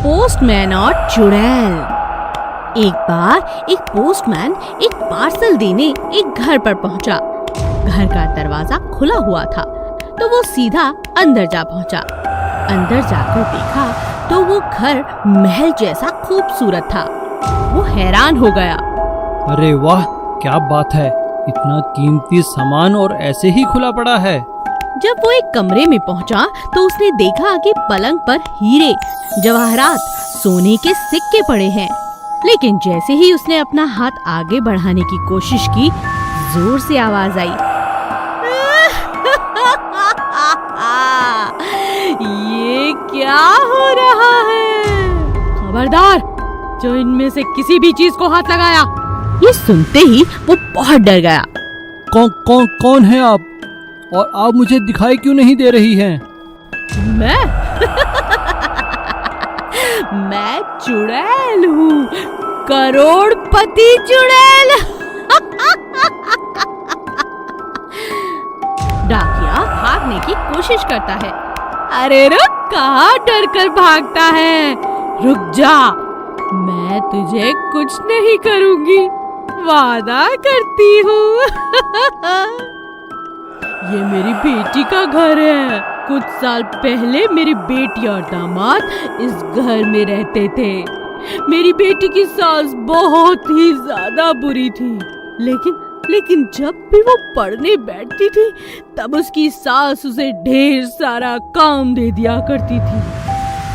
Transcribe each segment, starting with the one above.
Postman और चुड़ैल। एक बार एक पोस्टमैन एक पार्सल देने एक घर पर पहुंचा। घर का दरवाजा खुला हुआ था तो वो सीधा अंदर जा पहुंचा। अंदर जाकर देखा तो वो घर महल जैसा खूबसूरत था। वो हैरान हो गया। अरे वाह, क्या बात है, इतना कीमती सामान और ऐसे ही खुला पड़ा है। जब वो एक कमरे में पहुंचा तो उसने देखा कि पलंग पर हीरे, जवाहरात, सोने के सिक्के पड़े हैं। लेकिन जैसे ही उसने अपना हाथ आगे बढ़ाने की कोशिश की, जोर से आवाज आई, ये क्या हो रहा है? खबरदार, जो इनमें से किसी भी चीज को हाथ लगाया। ये सुनते ही वो बहुत डर गया। कौन है आप? और आप मुझे दिखाई क्यों नहीं दे रही हैं? मैं चुड़ैल हूँ, करोड़पति चुड़ैल। डाकिया भागने की कोशिश करता है। अरे रुक, कहाँ डर कर भागता है? रुक जा, मैं तुझे कुछ नहीं करूँगी, वादा करती हूँ। ये मेरी बेटी का घर है। कुछ साल पहले मेरी बेटी और दामाद इस घर में रहते थे। मेरी बेटी की सास बहुत ही ज्यादा बुरी थी, लेकिन जब भी वो पढ़ने बैठती थी तब उसकी सास उसे ढेर सारा काम दे दिया करती थी।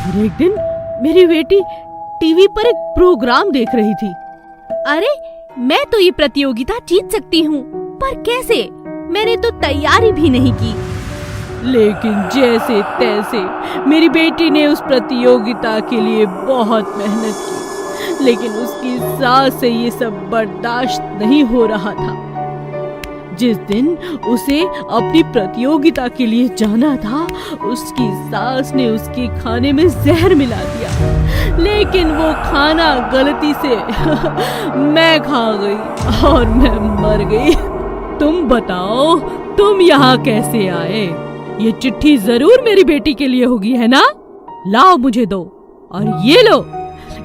फिर एक दिन मेरी बेटी टीवी पर एक प्रोग्राम देख रही थी। अरे, मैं तो ये प्रतियोगिता जीत सकती हूँ, पर कैसे? मैंने तो तैयारी भी नहीं की। लेकिन जैसे तैसे मेरी बेटी ने उस प्रतियोगिता के लिए बहुत मेहनत की, लेकिन उसकी सास से ये सब बर्दाश्त नहीं हो रहा था। जिस दिन उसे अपनी प्रतियोगिता के लिए जाना था, उसकी सास ने उसके खाने में जहर मिला दिया। लेकिन वो खाना गलती से मैं खा गई और मैं मर गई। तुम बताओ, तुम यहाँ कैसे आए? ये चिट्ठी जरूर मेरी बेटी के लिए होगी, है ना? लाओ, मुझे दो। और ये लो,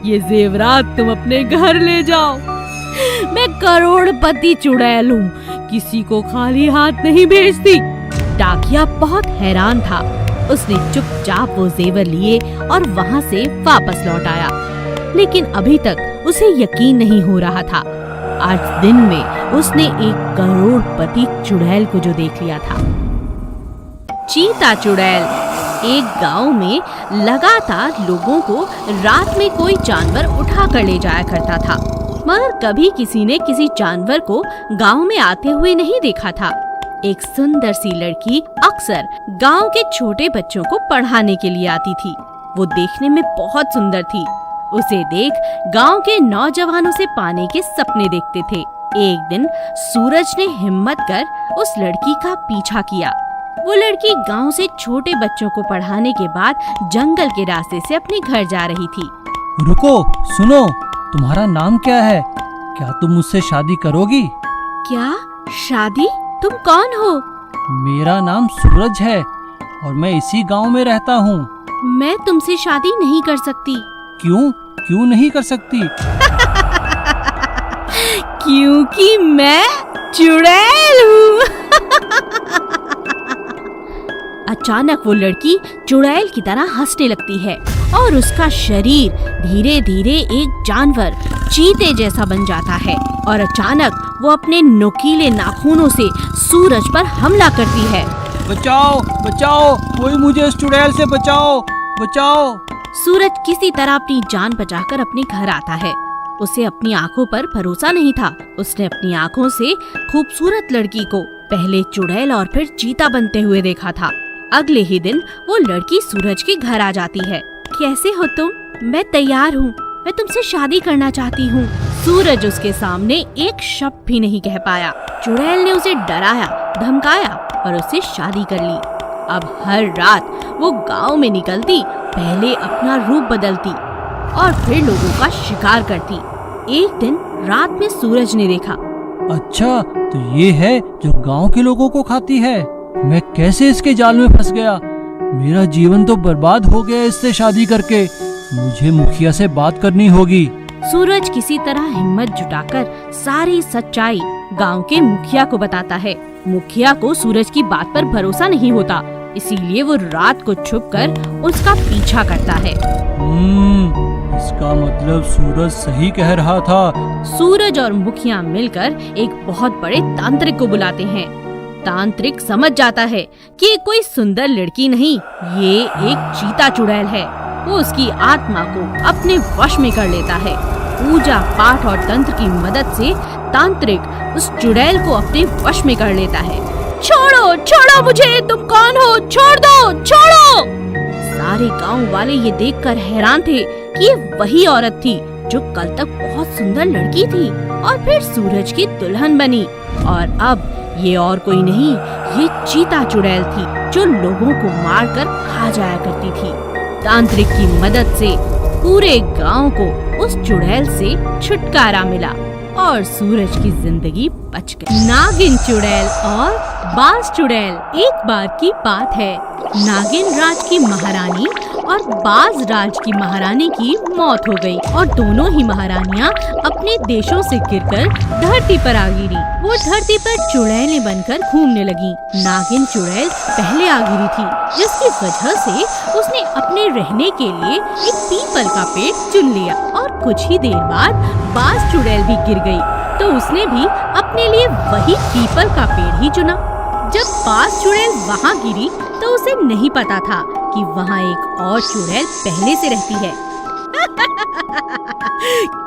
ये जेवरात तुम अपने घर ले जाओ। मैं करोड़पति चुड़ैल हूँ, किसी को खाली हाथ नहीं भेजती। डाकिया बहुत हैरान था। उसने चुपचाप वो जेवर लिए और वहाँ से वापस लौट आया। लेकिन अभी तक उसे यकीन नहीं हो रहा था। आज दिन में उसने एक करोड़पति चुड़ैल को जो देख लिया था। चीता चुड़ैल। एक गांव में लगातार लोगों को रात में कोई जानवर उठा कर ले जाया करता था, मगर कभी किसी ने किसी जानवर को गांव में आते हुए नहीं देखा था। एक सुंदर सी लड़की अक्सर गांव के छोटे बच्चों को पढ़ाने के लिए आती थी। वो देखने में बहुत सुंदर थी। उसे देख गांव के नौजवानों से पाने के सपने देखते थे। एक दिन सूरज ने हिम्मत कर उस लड़की का पीछा किया। वो लड़की गांव से छोटे बच्चों को पढ़ाने के बाद जंगल के रास्ते से अपने घर जा रही थी। रुको, सुनो, तुम्हारा नाम क्या है? क्या तुम मुझसे शादी करोगी? क्या शादी? तुम कौन हो? मेरा नाम सूरज है और मैं इसी गांव में रहता हूँ। मैं तुमसे शादी नहीं कर सकती। क्यों नहीं कर सकती? क्योंकि मैं चुड़ैल हूँ। अचानक वो लड़की चुड़ैल की तरह हंसने लगती है और उसका शरीर धीरे धीरे एक जानवर चीते जैसा बन जाता है और अचानक वो अपने नुकीले नाखूनों से सूरज पर हमला करती है। बचाओ, बचाओ, कोई मुझे इस चुड़ैल से बचाओ, बचाओ। सूरज किसी तरह अपनी जान बचाकर अपने घर आता है। उसे अपनी आंखों पर भरोसा नहीं था। उसने अपनी आंखों से खूबसूरत लड़की को पहले चुड़ैल और फिर चीता बनते हुए देखा था। अगले ही दिन वो लड़की सूरज के घर आ जाती है। कैसे हो तुम? मैं तैयार हूँ, मैं तुमसे शादी करना चाहती हूँ। सूरज उसके सामने एक शब्द भी नहीं कह पाया। चुड़ैल ने उसे डराया, धमकाया और उससे शादी कर ली। अब हर रात वो गांव में निकलती, पहले अपना रूप बदलती और फिर लोगों का शिकार करती। एक दिन रात में सूरज ने देखा, अच्छा, तो ये है जो गांव के लोगों को खाती है। मैं कैसे इसके जाल में फंस गया? मेरा जीवन तो बर्बाद हो गया इससे शादी करके। मुझे मुखिया से बात करनी होगी। सूरज किसी तरह हिम्मत जुटाकर सारी सच्चाई गांव के मुखिया को बताता है। मुखिया को सूरज की बात पर भरोसा नहीं होता, इसीलिए वो रात को छुपकर उसका पीछा करता है। इसका मतलब सूरज सही कह रहा था। सूरज और मुखिया मिलकर एक बहुत बड़े तांत्रिक को बुलाते हैं। तांत्रिक समझ जाता है कि ये कोई सुंदर लड़की नहीं, ये एक चीता चुड़ैल है। वो उसकी आत्मा को अपने वश में कर लेता है। पूजा पाठ और तंत्र की मदद से तांत्रिक उस चुड़ैल को अपने वश में कर लेता है। छोड़ो छोड़ो मुझे, तुम कौन हो, छोड़ दो, छोड़ो। सारे गांव वाले ये देखकर हैरान थे कि ये वही औरत थी जो कल तक बहुत सुंदर लड़की थी और फिर सूरज की दुल्हन बनी। और अब ये और कोई नहीं, ये चीता चुड़ैल थी जो लोगों को मारकर खा जाया करती थी। तांत्रिक की मदद से पूरे गांव को उस चुड़ैल से छुटकारा मिला और सूरज की जिंदगी बच गई। नागिन चुड़ैल और बाज चुड़ैल। एक बार की बात है, नागिन राज की महारानी और बाज राज की महारानी की मौत हो गई और दोनों ही महारानियां अपने देशों से गिरकर धरती पर आ गिरी। वो धरती पर चुड़ैलें बनकर घूमने लगी। नागिन चुड़ैल पहले आ गिरी थी, जिसकी वजह से उसने अपने रहने के लिए एक पीपल का पेड़ चुन लिया और कुछ ही देर बाद बाज चुड़ैल भी गिर गई, तो उसने भी अपने लिए वही पीपल का पेड़ ही चुना। जब बाज चुड़ैल वहाँ गिरी तो उसे नहीं पता था कि वहाँ एक और चुड़ैल पहले से रहती है।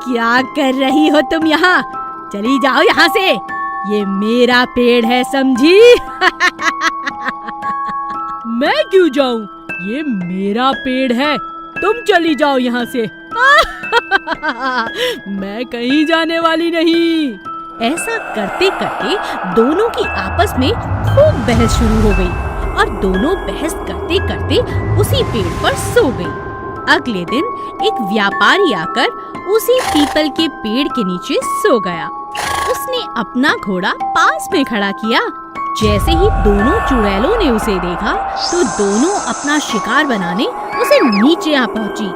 क्या कर रही हो तुम यहाँ? चली जाओ यहाँ से, ये मेरा पेड़ है, समझी? मैं क्यों जाऊँ? ये मेरा पेड़ है, तुम चली जाओ यहाँ से। मैं कहीं जाने वाली नहीं। ऐसा करते करते दोनों की आपस में खूब बहस शुरू हो गई और दोनों बहस करते करते उसी पेड़ पर सो गई। अगले दिन एक व्यापारी आकर उसी पीपल के पेड़ के नीचे सो गया। उसने अपना घोड़ा पास में खड़ा किया। जैसे ही दोनों चुड़ैलों ने उसे देखा तो दोनों अपना शिकार बनाने उसे नीचे आ पहुंची।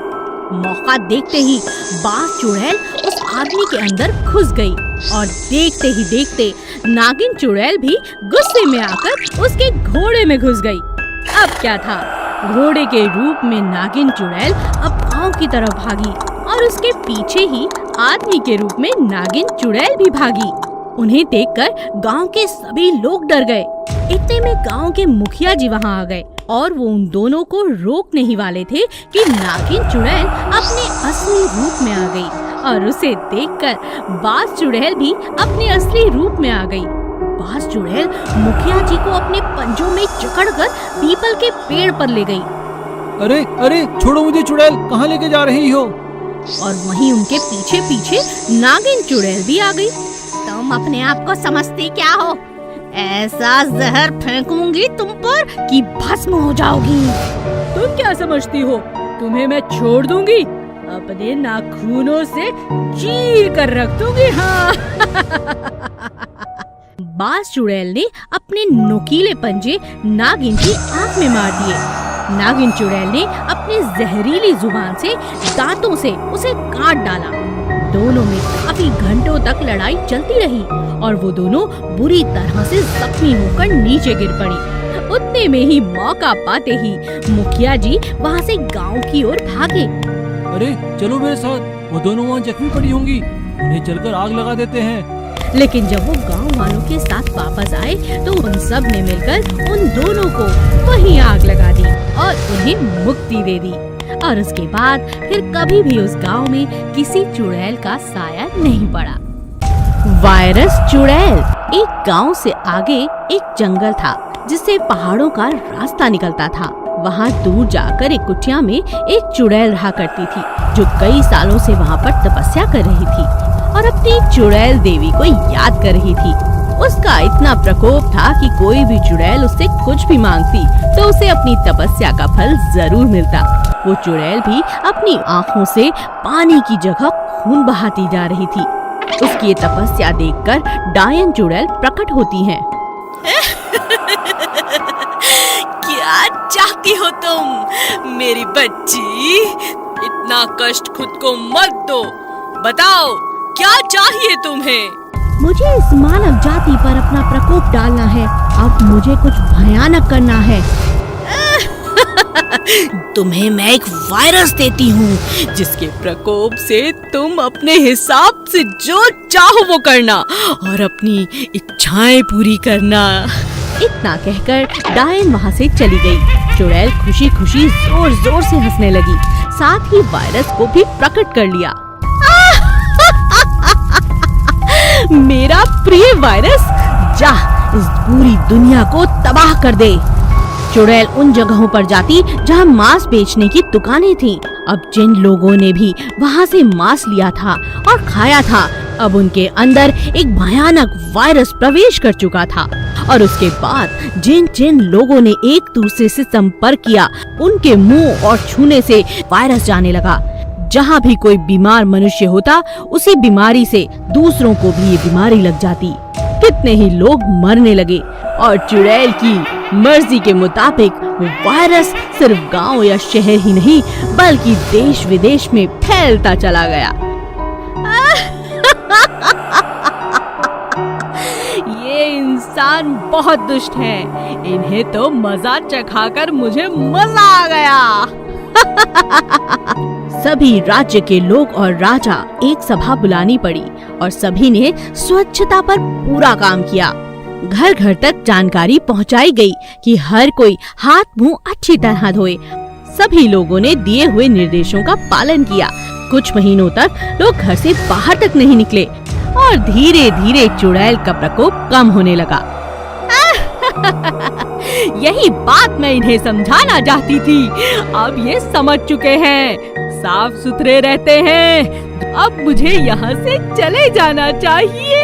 मौका देखते ही बाज चुड़ैल उस आदमी के अंदर घुस गई और देखते ही देखते नागिन चुड़ैल भी गुस्से में आकर उसके घोड़े में घुस गई। अब क्या था, घोड़े के रूप में नागिन चुड़ैल अब गांव की तरफ भागी और उसके पीछे ही आदमी के रूप में नागिन चुड़ैल भी भागी। उन्हें देखकर गांव के सभी लोग डर गए। इतने में गांव के मुखिया जी वहां आ गए और वो उन दोनों को रोकने ही वाले थे कि नागिन चुड़ैल अपने असली रूप में आ गई और उसे देखकर बाज चुड़ैल भी अपने असली रूप में आ गई। बाज चुड़ैल मुखिया जी को अपने पंजों में जकड़कर पीपल के पेड़ पर ले गई। अरे अरे छोड़ो मुझे चुड़ैल, कहाँ लेके जा रही हो? और वहीं उनके पीछे पीछे नागिन चुड़ैल भी आ गई। तुम अपने आप को समझती क्या हो? ऐसा जहर फेंकूंगी तुम पर कि भस्म हो जाओगी। तुम क्या समझती हो, तुम्हें मैं छोड़ दूंगी? अपने नाखूनों से चीर कर रख दूंगी। हाँ। बाज चुड़ैल ने अपने नुकीले पंजे नागिन की आंख में मार दिए। नागिन चुड़ैल ने अपनी जहरीली जुबान से दांतों से उसे काट डाला। दोनों में काफी घंटों तक लड़ाई चलती रही और वो दोनों बुरी तरह से जख्मी होकर नीचे गिर पड़ी। उतने में ही मौका पाते ही मुखिया जी वहाँ से गांव की ओर भागे। अरे चलो मेरे साथ, वो दोनों वहाँ जख्मी पड़ी होंगी, उन्हें चलकर आग लगा देते हैं। लेकिन जब वो गांव वालों के साथ वापस आए तो उन सब ने मिलकर उन दोनों को वहीं आग लगा दी और उन्हें मुक्ति दे दी। और उसके बाद फिर कभी भी उस गांव में किसी चुड़ैल का साया नहीं पड़ा। वायरस चुड़ैल। एक गांव से आगे एक जंगल था जिससे पहाड़ों का रास्ता निकलता था। वहाँ दूर जाकर एक कुटिया में एक चुड़ैल रहा करती थी जो कई सालों से वहाँ पर तपस्या कर रही थी और अपनी चुड़ैल देवी को याद कर रही थी। उसका इतना प्रकोप था कि कोई भी चुड़ैल उससे कुछ भी मांगती तो उसे अपनी तपस्या का फल जरूर मिलता। वो चुड़ैल भी अपनी आँखों से पानी की जगह खून बहाती जा रही थी। उसकी ये तपस्या देखकर डायन चुड़ैल प्रकट होती हैं। क्या चाहती हो तुम मेरी बच्ची? इतना कष्ट खुद को मत दो। बताओ क्या चाहिए तुम्हें? मुझे इस मानव जाति पर अपना प्रकोप डालना है। अब मुझे कुछ भयानक करना है। तुम्हें मैं एक वायरस देती हूँ जिसके प्रकोप से तुम अपने हिसाब से जो चाहो वो करना और अपनी इच्छाएं पूरी करना। इतना कहकर डायन वहाँ से चली गई। चुड़ैल खुशी खुशी जोर जोर से हंसने लगी, साथ ही वायरस को भी प्रकट कर लिया। मेरा प्रिय वायरस, जा इस पूरी दुनिया को तबाह कर दे। चुड़ैल उन जगहों पर जाती जहां मांस बेचने की दुकानें थीं। अब जिन लोगों ने भी वहां से मांस लिया था और खाया था, अब उनके अंदर एक भयानक वायरस प्रवेश कर चुका था। और उसके बाद जिन जिन लोगों ने एक दूसरे से संपर्क किया, उनके मुंह और छूने से वायरस जाने लगा। जहाँ भी कोई बीमार मनुष्य होता, उसी बीमारी से दूसरों को भी ये बीमारी लग जाती। कितने ही लोग मरने लगे और चुड़ैल की मर्जी के मुताबिक वायरस सिर्फ गांव या शहर ही नहीं बल्कि देश विदेश में फैलता चला गया। ये इंसान बहुत दुष्ट है, इन्हें तो मजा चखाकर मुझे मजा आ गया। सभी राज्य के लोग और राजा एक सभा बुलानी पड़ी और सभी ने स्वच्छता पर पूरा काम किया। घर घर तक जानकारी पहुंचाई गई कि हर कोई हाथ मुंह अच्छी तरह धोए। सभी लोगों ने दिए हुए निर्देशों का पालन किया। कुछ महीनों तक लोग घर से बाहर तक नहीं निकले और धीरे धीरे चुड़ैल का प्रकोप कम होने लगा। यही बात मैं इन्हें समझाना चाहती थी। अब ये समझ चुके हैं, साफ सुथरे रहते हैं। अब मुझे यहाँ से चले जाना चाहिए।